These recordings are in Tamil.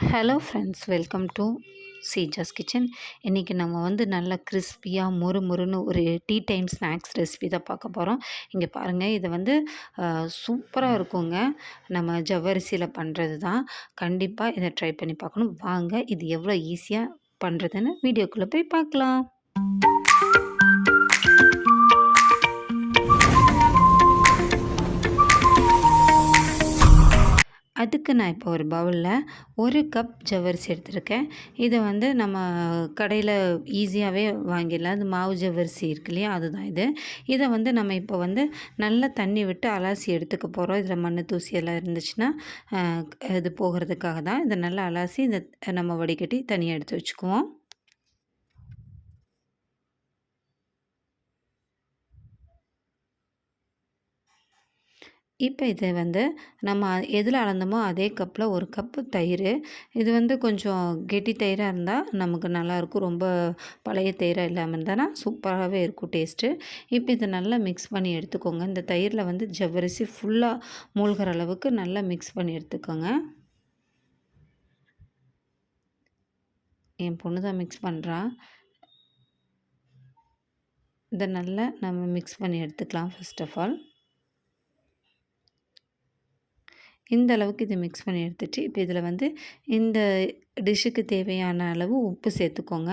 Hello friends, welcome to Seeja's kitchen. இன்றைக்கி நம்ம வந்து நல்லா கிறிஸ்பியாக மொறுன்னு ஒரு டீ டைம் ஸ்நாக்ஸ் ரெசிபி தான் பார்க்க போகிறோம். இங்கே பாருங்கள், இதை வந்து சூப்பராக இருக்குங்க. நம்ம ஜவ்வரிசியில் பண்ணுறது தான். கண்டிப்பாக இதை ட்ரை பண்ணி பார்க்கணும். வாங்க, இது எவ்வளோ ஈஸியாக பண்ணுறதுன்னு வீடியோக்குள்ளே போய் பார்க்கலாம். அதுக்கு நான் இப்போ ஒரு பவுலில் 1 கப் ஜவ்வரிசி எடுத்திருக்கேன். இதை வந்து நம்ம கடையில் ஈஸியாகவே வாங்கிடலாம். அது மாவு ஜவ்வரிசி இருக்கு இல்லையா, அதுதான் இது. இதை வந்து நம்ம இப்போ வந்து நல்லா தண்ணி விட்டு அலசி எடுத்துக்க போகிறோம். இதில் மண் தூசி எல்லாம் இருந்துச்சுன்னா இது போகிறதுக்காக தான். இதை நல்லா அலசி இதை நம்ம வடிகட்டி தனியாக எடுத்து வச்சுக்குவோம். இப்போ இதை வந்து நம்ம எதில் அளந்தோமோ அதே கப்பில் 1 கப்பு தயிர். இது வந்து கொஞ்சம் கெட்டி தயிராக இருந்தால் நமக்கு நல்லாயிருக்கும். ரொம்ப பழைய தயிராக இல்லாமல் இருந்தால் சூப்பராகவே இருக்கும் டேஸ்ட்டு. இப்போ இதை நல்லா மிக்ஸ் பண்ணி எடுத்துக்கோங்க. இந்த தயிரில் வந்து ஜவ்வரிசி ஃபுல்லாக மூழ்கிற அளவுக்கு நல்லா மிக்ஸ் பண்ணி எடுத்துக்கோங்க. என் பொண்ணு தான் மிக்ஸ் பண்ணுறா. இதை நல்லா நம்ம மிக்ஸ் பண்ணி எடுத்துக்கலாம். ஃபர்ஸ்ட் ஆஃப் ஆல் இந்த அளவுக்கு இது மிக்ஸ் பண்ணி எடுத்துட்டு, இப்போ இதில் வந்து இந்த டிஷ்ஷுக்கு தேவையான அளவு உப்பு சேர்த்துக்கோங்க.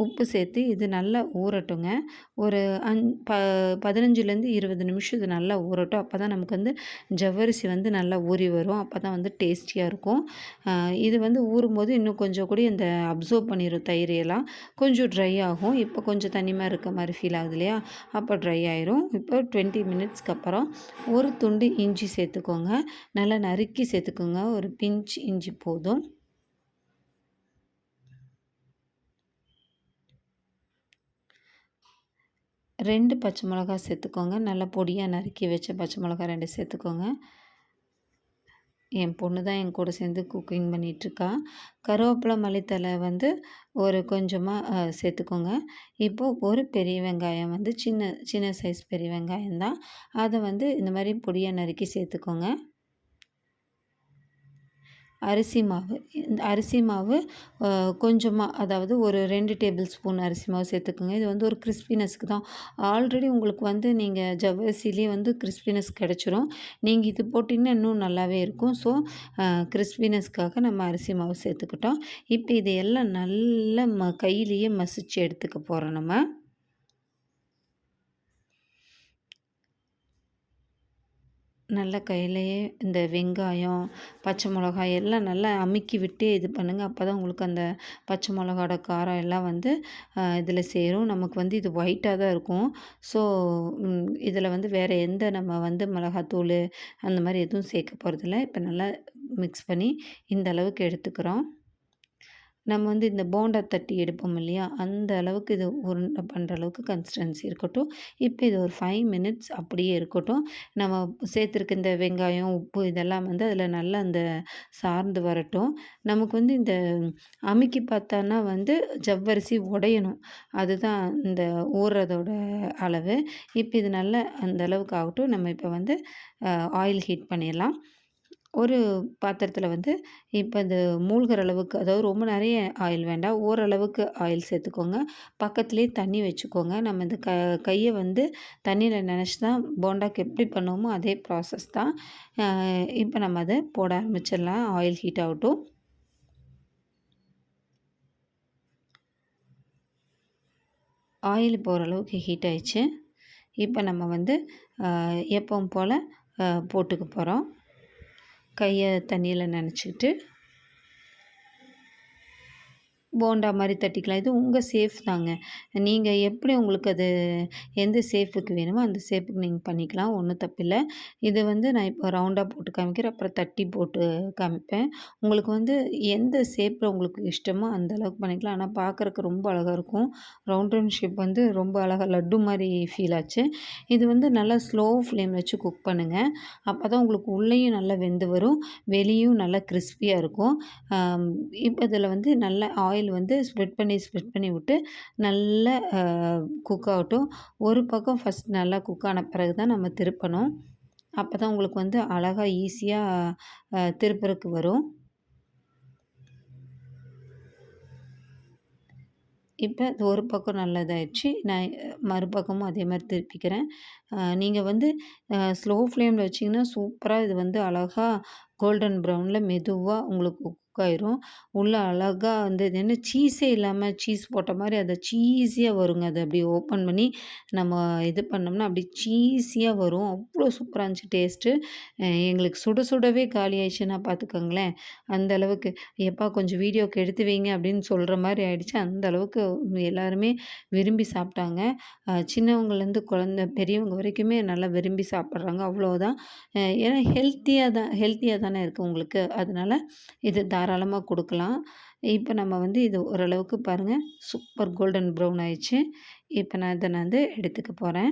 உப்பு சேர்த்து இது நல்லா ஊறட்டுங்க. ஒரு 15லேருந்து 20 நிமிஷம் இது நல்லா ஊறட்டும். அப்போ தான் நமக்கு வந்து ஜவ்வரிசி வந்து நல்லா ஊறி வரும். அப்போ தான் வந்து டேஸ்டியாக இருக்கும். இது வந்து ஊறும்போது இன்னும் கொஞ்சம் கூட இந்த அப்சர்வ் பண்ணிடும் தயிரையெல்லாம். கொஞ்சம் ட்ரை ஆகும். இப்போ கொஞ்சம் தண்ணிமா இருக்க மாதிரி ஃபீல் ஆகுது இல்லையா, அப்போ ட்ரை ஆயிரும். இப்போ 20 மினிட்ஸ்க்கு அப்புறம் ஒரு துண்டு இஞ்சி சேர்த்துக்கோங்க. நல்லா நறுக்கி சேர்த்துக்கோங்க. ஒரு பிஞ்ச் இஞ்சி போதும். ரெண்டு பச்சை மிளகா சேர்த்துக்கோங்க. நல்லா பொடியாக நறுக்கி வச்ச பச்சை மிளகா 2 சேர்த்துக்கோங்க. என் பொண்ணு தான் என் கூட சேர்ந்து குக்கிங் பண்ணிகிட்ருக்கா. கருவேப்பிலை மல்லித்தழை வந்து ஒரு கொஞ்சமாக சேர்த்துக்கோங்க. இப்போது ஒரு பெரிய வெங்காயம் வந்து சின்ன சைஸ் பெரிய வெங்காயம் தான். அதை வந்து இந்த மாதிரி பொடியாக நறுக்கி சேர்த்துக்கோங்க. இந்த அரிசி மாவு கொஞ்சமாக, அதாவது ஒரு 2 டேபிள் ஸ்பூன் அரிசி மாவு சேர்த்துக்கோங்க. இது வந்து ஒரு கிறிஸ்பினஸ்க்கு தான். ஆல்ரெடி உங்களுக்கு வந்து நீங்கள் ஜவ்வரிசிலே வந்து கிறிஸ்பினஸ் கிடச்சிரும். நீங்கள் இது போட்டிங்கன்னா இன்னும் நல்லாவே இருக்கும். ஸோ கிறிஸ்பினஸ்க்காக நம்ம அரிசி மாவு சேர்த்துக்கிட்டோம். இப்போ இதையெல்லாம் நல்லா கையிலேயே மசிச்சு எடுத்துக்க போகிறோம் நம்ம. நல்லா கையிலேயே இந்த வெங்காயம், பச்சை மிளகாய் எல்லாம் நல்லா அமுக்கி விட்டு இது பண்ணுங்கள். அப்போ தான் உங்களுக்கு அந்த பச்சை மிளகாயோட காரம் எல்லாம் வந்து இதில் சேரும். நமக்கு வந்து இது ஒயிட்டாக தான் இருக்கும். ஸோ இதில் வந்து வேறு எந்த நம்ம வந்து மிளகாத்தூள் அந்த மாதிரி எதுவும் சேர்க்க போகிறதில்ல. இப்போ நல்லா மிக்ஸ் பண்ணி இந்த அளவுக்கு எடுத்துக்கிறோம். நம்ம வந்து இந்த போண்டா தட்டி எடுப்போம் இல்லையா, அந்த அளவுக்கு இது உருண்டை பண்ணுற அளவுக்கு கன்சிஸ்டன்சி இருக்கட்டும். இப்போ இது ஒரு 5 மினிட்ஸ் அப்படியே இருக்கட்டும். நம்ம சேர்த்துருக்க இந்த வெங்காயம், உப்பு இதெல்லாம் வந்து அதில் நல்லா அந்த சார்ந்து வரட்டும். நமக்கு வந்து இந்த அமுக்கி பார்த்தோன்னா வந்து ஜவ்வரிசி உடையணும். அதுதான் இந்த ஊறுறதோட அளவு. இப்போ இது நல்லா அந்த அளவுக்கு ஆகட்டும். நம்ம இப்போ வந்து ஆயில் ஹீட் பண்ணிடலாம். ஒரு பாத்திரத்தில் வந்து இப்போ இந்த மூழ்கிற அளவுக்கு, அதாவது ரொம்ப நிறைய ஆயில் வேண்டாம், ஓரளவுக்கு ஆயில் சேர்த்துக்கோங்க. பக்கத்துலேயே தண்ணி வச்சுக்கோங்க. நம்ம இந்த கையை வந்து தண்ணியில் நனைச்சி தான் போண்டாக்கு எப்படி பண்ணுவோமோ அதே ப்ராசஸ் தான். இப்போ நம்ம அதை போட ஆரம்பிச்சிடலாம். ஆயில் ஹீட் ஆகட்டும். ஆயில் இப்போ ஓரளவுக்கு ஹீட் ஆயிடுச்சு. இப்போ நம்ம வந்து எப்பவும் போல் போட்டுக்க போகிறோம். கையை தண்ணியில் நனைச்சிக்கிட்டு போண்டா மாதிரி தட்டிக்கலாம். இது உங்கள் சேஃப் தாங்க. நீங்கள் எப்படி உங்களுக்கு அது எந்த ஷேப்புக்கு வேணுமோ அந்த ஷேப்புக்கு நீங்கள் பண்ணிக்கலாம். ஒன்றும் தப்பில்லை. இது வந்து நான் இப்போ ரவுண்டாக போட்டு காமிக்கிறேன். அப்புறம் தட்டி போட்டு காமிப்பேன். உங்களுக்கு வந்து எந்த ஷேப்பில் உங்களுக்கு இஷ்டமோ அந்த அளவுக்கு பண்ணிக்கலாம். ஆனால் பார்க்குறக்கு ரொம்ப அழகாக இருக்கும். ரவுண்ட் ஷேப் வந்து ரொம்ப அழகாக லட்டு மாதிரி ஃபீல் ஆச்சு. இது வந்து நல்லா ஸ்லோ ஃப்ளேம் வச்சு குக் பண்ணுங்கள். அப்போ தான் உங்களுக்கு உள்ளேயும் நல்லா வெந்து வரும், வெளியும் நல்லா கிறிஸ்பியாக இருக்கும். இப்போ இதில் வந்து நல்லா ஆயில் வந்து ஸ்ப்ரெட் பண்ணி விட்டு நல்லா குக் ஆகட்டும். ஒரு பக்கம் ஃபஸ்ட் நல்லா குக் ஆன பிறகு தான் நம்ம திருப்பணும். அப்போ தான் உங்களுக்கு வந்து அழகாக ஈஸியாக திருப்புறக்கு வரும். இப்ப இது ஒரு பக்கம் நல்லா இதாயிடுச்சு. நான் மறுபக்கமும் அதே மாரி திருப்பிக்கிறேன். நீங்க வந்து ஸ்லோ ஃப்ளேம்ல வச்சீங்கன்னா, சூப்பரா இது வந்து அழகா கோல்டன் ப்ரவுன்ல மெதுவா உங்களுக்கு குக் ஆயிரும். உள்ள அழகா வந்து இது என்ன சீஸே இல்லாம சீஸ் போட்ட மாரி அது சீஸியா வருங்க. அது அப்படியே ஓப்பன் பண்ணி நம்ம இது பண்ணோம்னா, அப்படியே சீஸியா வரும். அவ்ளோ சூப்பரா இருந்துச்சு டேஸ்ட்டு. எங்களுக்கு சுட சுடவே காலி ஆயிடுச்சுன்னா பார்த்துக்கோங்களேன். அந்த அளவுக்கு, "எப்பா கொஞ்சம் வீடியோக்கு எடுத்து வைங்க" அப்படின்னு சொல்ற மாரி ஆயிடுச்சு. அந்த அளவுக்கு எல்லாருமே விரும்பி சாப்பிட்டாங்க. சின்னவங்கலேருந்து குழந்த பெரியவங்க வரைக்குமே நல்லா விரும்பி சாப்பிட்றாங்க. அவ்வளோதான். ஏன்னா ஹெல்த்தியா தானே இருக்கு உங்களுக்கு. அதனால இது தாராளமா குடுக்கலாம். இப்ப நம்ம வந்து இது ஓரளவுக்கு பாருங்க, சூப்பர் கோல்டன் ப்ரவுன் ஆயிடுச்சு. இப்ப நான் இத வந்து எடுத்துக்க போறேன்.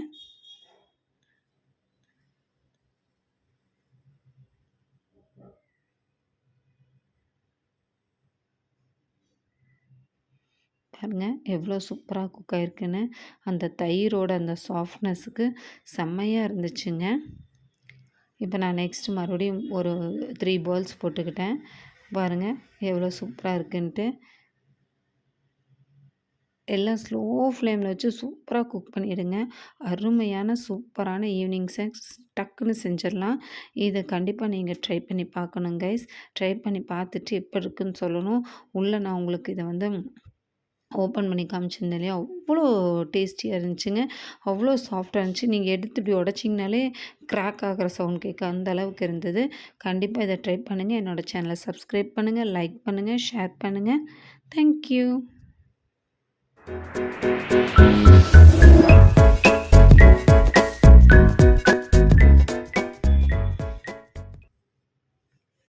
பாருங்க எவ்வளோ சூப்பரா குக் ஆயிருக்குன்னு. அந்த தயிரோட அந்த சாஃப்ட்னஸுக்கு செம்மையா இருந்துச்சுங்க. இப்ப நான் நெக்ஸ்ட் மறுபடியும் ஒரு 3 பால்ஸ் போட்டுக்கிட்டேன். பாருங்க எவ்வளோ சூப்பரா இருக்குன்ட்டு. எல்லாம் ஸ்லோ ஃப்ளேம்ல வச்சு சூப்பரா குக் பண்ணிடுங்க. அருமையான சூப்பரான ஈவினிங் ஸ்நாக்ஸ் டக்குன்னு செஞ்சிடலாம். இத கண்டிப்பா நீங்க ட்ரை பண்ணி பார்க்கணும் கைஸ். ட்ரை பண்ணி பார்த்துட்டு எப்படி இருக்குன்னு சொல்லணும். உள்ள நான் உங்களுக்கு இத வந்து ஓப்பன் பண்ணி காமிச்சிருந்தேன் இல்லையா? அவ்வளோ டேஸ்டியா இருந்துச்சுங்க. அவ்வளோ சாஃப்ட்டா இருந்துச்சு. நீங்க எடுத்து இப்படி உடைச்சிங்கனாலே கிராக் ஆகுற சவுண்ட் கேட்கும். அந்த அளவுக்கு இருந்தது. கண்டிப்பா இத ட்ரை பண்ணுங்க. என்னோட சேனல சப்ஸ்கிரைப் பண்ணுங்க, லைக் பண்ணுங்க, ஷேர் பண்ணுங்க. Thank you.